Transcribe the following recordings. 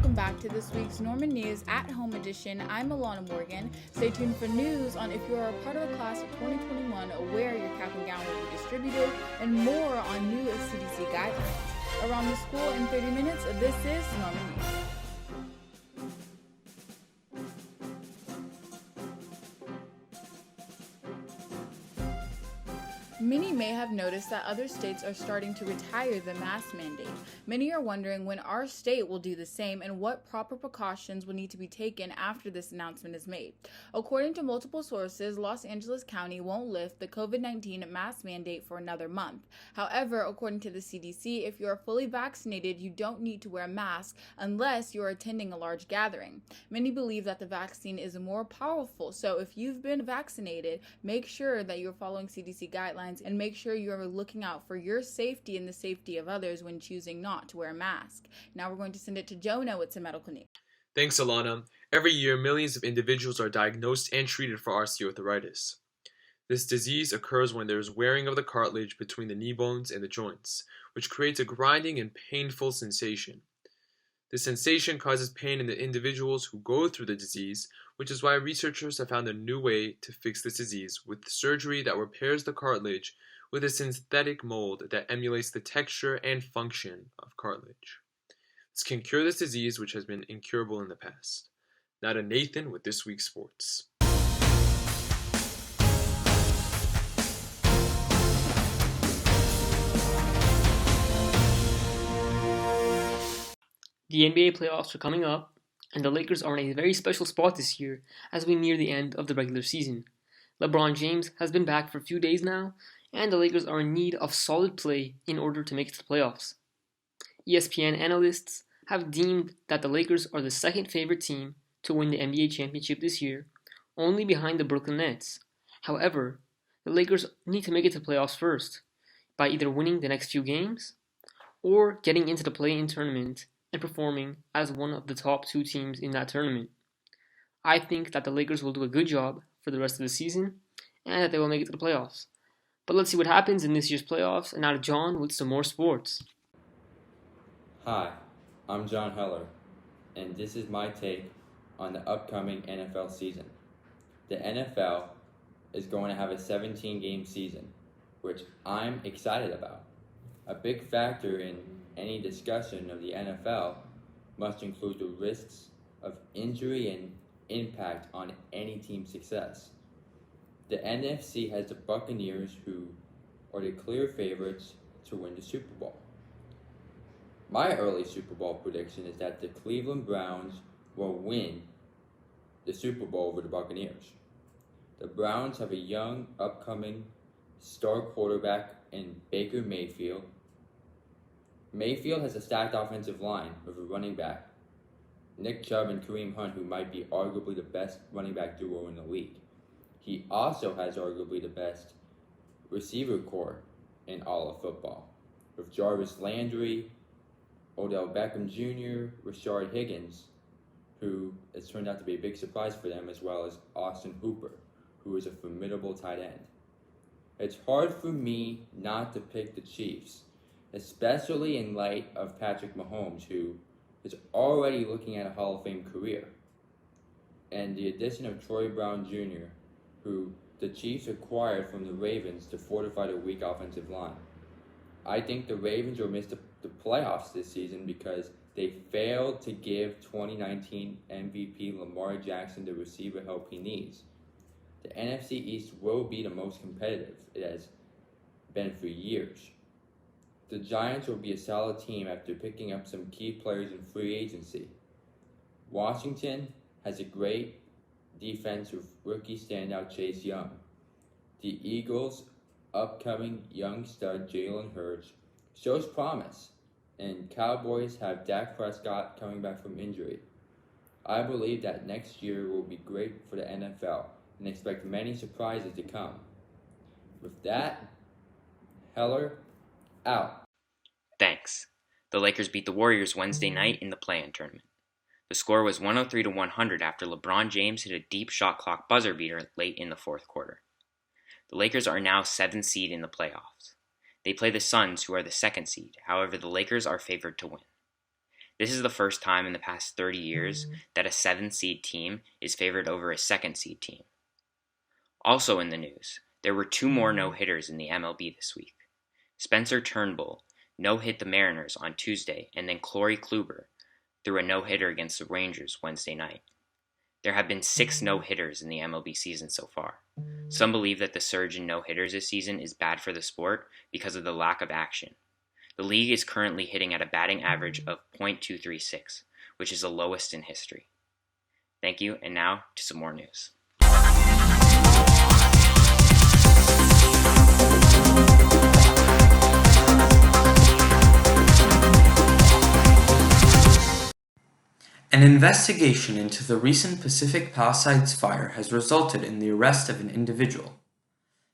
welcome back to this week's Norman News at Home Edition. I'm Alana Morgan. Stay tuned for news on if you are a part of the class of 2021, where your cap and gown will be distributed, and more on new CDC guidelines. Around the school in 30 minutes, this is Norman News. Many may have noticed that other states are starting to retire the mask mandate. Many are wondering when our state will do the same and what proper precautions will need to be taken after this announcement is made. According to multiple sources, Los Angeles County won't lift the COVID-19 mask mandate for another month. However, according to the CDC, if you are fully vaccinated, you don't need to wear a mask unless you're attending a large gathering. Many believe that the vaccine is more powerful, so if you've been vaccinated, make sure that you're following CDC guidelines and make sure you're looking out for your safety and the safety of others when choosing not to wear a mask. Now we're going to send it to Jonah with some medical news. Thanks, Alana. Every year, millions of individuals are diagnosed and treated for osteoarthritis. This disease occurs when there is wearing of the cartilage between the knee bones and the joints, which creates a grinding and painful sensation. This sensation causes pain in the individuals who go through the disease, which is why researchers have found a new way to fix this disease with surgery that repairs the cartilage with a synthetic mold that emulates the texture and function of cartilage. This can cure this disease, which has been incurable in the past. Now to Nathan with this week's sports. The NBA playoffs are coming up, and the Lakers are in a very special spot this year as we near the end of the regular season. LeBron James has been back for a few days now, and the Lakers are in need of solid play in order to make it to the playoffs. ESPN analysts have deemed that the Lakers are the second favorite team to win the NBA championship this year, only behind the Brooklyn Nets. However, the Lakers need to make it to the playoffs first, by either winning the next few games or getting into the play-in tournament and performing as one of the top two teams in that tournament. I think that the Lakers will do a good job for the rest of the season and that they will make it to the playoffs. But let's see what happens in this year's playoffs, and now to John with some more sports. Hi, I'm John Heller, and this is my take on the upcoming NFL season. The NFL is going to have a 17-game season, which I'm excited about. A big factor in any discussion of the NFL must include the risks of injury and impact on any team's success. The NFC has the Buccaneers, who are the clear favorites to win the Super Bowl. My early Super Bowl prediction is that the Cleveland Browns will win the Super Bowl over the Buccaneers. The Browns have a young, upcoming star quarterback in Baker Mayfield. Mayfield has a stacked offensive line with a running back, Nick Chubb and Kareem Hunt, who might be arguably the best running back duo in the league. He also has arguably the best receiver core in all of football, with Jarvis Landry, Odell Beckham Jr., Rashard Higgins, who has turned out to be a big surprise for them, as well as Austin Hooper, who is a formidable tight end. It's hard for me not to pick the Chiefs, especially in light of Patrick Mahomes, who is already looking at a Hall of Fame career, and the addition of Troy Brown Jr., who the Chiefs acquired from the Ravens to fortify their weak offensive line. I think the Ravens will miss the playoffs this season because they failed to give 2019 MVP Lamar Jackson the receiver help he needs. The NFC East will be the most competitive it has been for years. The Giants will be a solid team after picking up some key players in free agency. Washington has a great defense with rookie standout Chase Young. The Eagles' upcoming young stud Jalen Hurts shows promise, and Cowboys have Dak Prescott coming back from injury. I believe that next year will be great for the NFL and expect many surprises to come. With that, Heller out. Thanks. The Lakers beat the Warriors Wednesday night in the play-in tournament. The score was 103-100 after LeBron James hit a deep shot clock buzzer beater late in the fourth quarter. The Lakers are now 7th seed in the playoffs. They play the Suns, who are the 2nd seed. However, the Lakers are favored to win. This is the first time in the past 30 years that a 7th seed team is favored over a 2nd seed team. Also in the news, there were 2 more no-hitters in the MLB this week. Spencer Turnbull no-hit the Mariners on Tuesday, and then Corey Kluber threw a no-hitter against the Rangers Wednesday night. There have been 6 no-hitters in the MLB season so far. Some believe that the surge in no-hitters this season is bad for the sport because of the lack of action. The league is currently hitting at a batting average of .236, which is the lowest in history. Thank you, and now to some more news. An investigation into the recent Pacific Palisades fire has resulted in the arrest of an individual.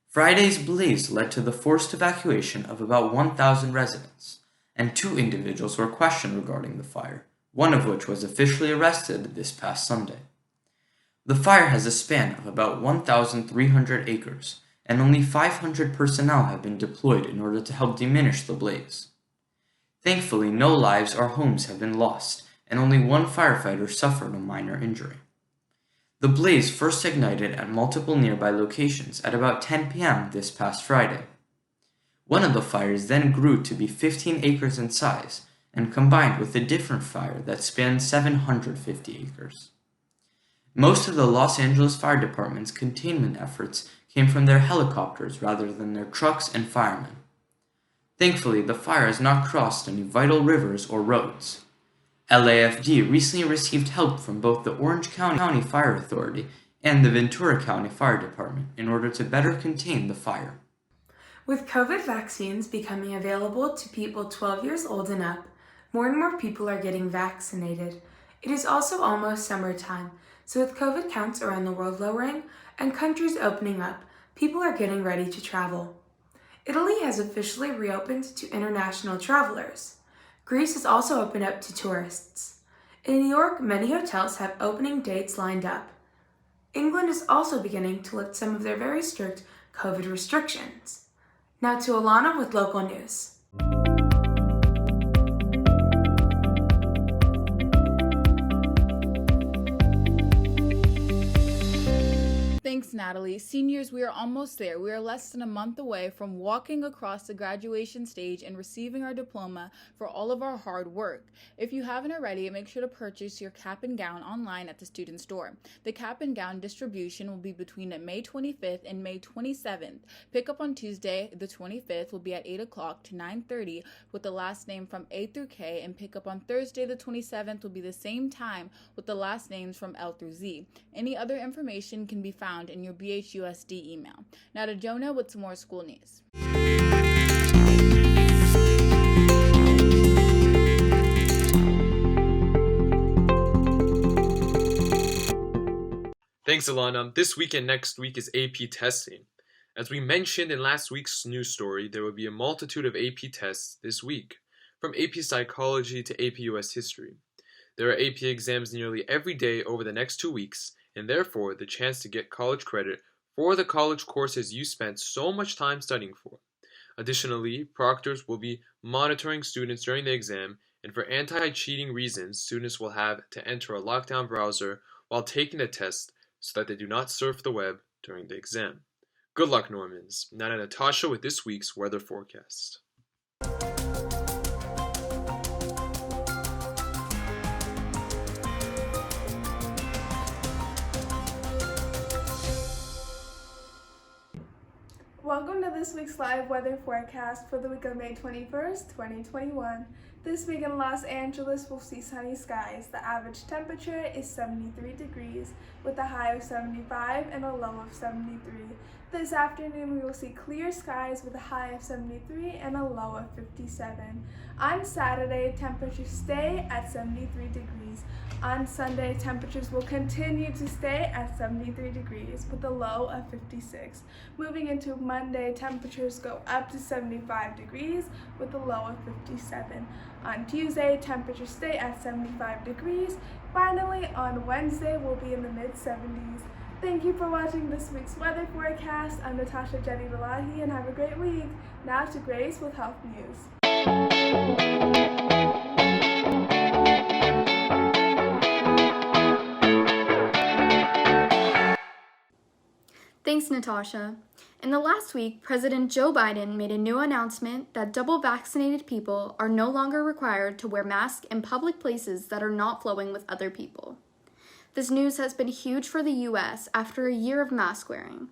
Friday's blaze led to the forced evacuation of about 1,000 residents, and 2 individuals were questioned regarding the fire, one of which was officially arrested this past Sunday. The fire has a span of about 1,300 acres, and only 500 personnel have been deployed in order to help diminish the blaze. Thankfully, no lives or homes have been lost, and only 1 firefighter suffered a minor injury. The blaze first ignited at multiple nearby locations at about 10 p.m. this past Friday. One of the fires then grew to be 15 acres in size and combined with a different fire that spanned 750 acres. Most of the Los Angeles Fire Department's containment efforts came from their helicopters rather than their trucks and firemen. Thankfully, the fire has not crossed any vital rivers or roads. LAFD recently received help from both the Orange County Fire Authority and the Ventura County Fire Department in order to better contain the fire. With COVID vaccines becoming available to people 12 years old and up, more and more people are getting vaccinated. It is also almost summertime, so with COVID counts around the world lowering and countries opening up, people are getting ready to travel. Italy has officially reopened to international travelers. Greece has also opened up to tourists. In New York, many hotels have opening dates lined up. England is also beginning to lift some of their very strict COVID restrictions. Now to Alana with local news. Thanks, Natalie. Seniors, we are almost there. We are less than a month away from walking across the graduation stage and receiving our diploma for all of our hard work. If you haven't already, make sure to purchase your cap and gown online at the student store. The cap and gown distribution will be between May 25th and May 27th. Pickup on Tuesday, the 25th, will be at 8 o'clock to 9:30 with the last name from A through K, and pickup on Thursday, the 27th, will be the same time with the last names from L through Z. Any other information can be found in your BHUSD email. Now to Jonah with some more school news. Thanks, Alana. This week and next week is AP testing. As we mentioned in last week's news story, there will be a multitude of AP tests this week, from AP Psychology to AP US History. There are AP exams nearly every day over the next 2 weeks, and therefore the chance to get college credit for the college courses you spent so much time studying for. Additionally, proctors will be monitoring students during the exam, and for anti-cheating reasons, students will have to enter a lockdown browser while taking the test so that they do not surf the web during the exam. Good luck, Normans. Now to Natasha with this week's weather forecast. Welcome to this week's live weather forecast for the week of May 21st, 2021. This week in Los Angeles, we'll see sunny skies. The average temperature is 73 degrees with a high of 75 and a low of 73. This afternoon, we will see clear skies with a high of 73 and a low of 57. On Saturday, temperatures stay at 73 degrees. On Sunday, temperatures will continue to stay at 73 degrees with a low of 56. Moving into Monday, temperatures go up to 75 degrees with a low of 57. On Tuesday, temperatures stay at 75 degrees. Finally, on Wednesday, we'll be in the mid-70s. Thank you for watching this week's weather forecast. I'm Natasha Jenny Valahi, and have a great week. Now to Grace with health news. Thanks, Natasha. In the last week, President Joe Biden made a new announcement that double vaccinated people are no longer required to wear masks in public places that are not flowing with other people. This news has been huge for the US after a year of mask wearing.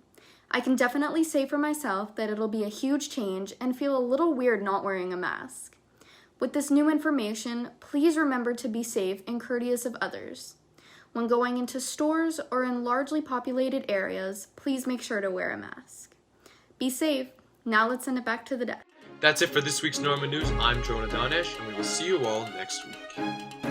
I can definitely say for myself that it'll be a huge change and feel a little weird not wearing a mask. With this new information, please remember to be safe and courteous of others. When going into stores or in largely populated areas, please make sure to wear a mask. Be safe. Now let's send it back to the deck. That's it for this week's Norma News. I'm Jonah Danesh, and we will see you all next week.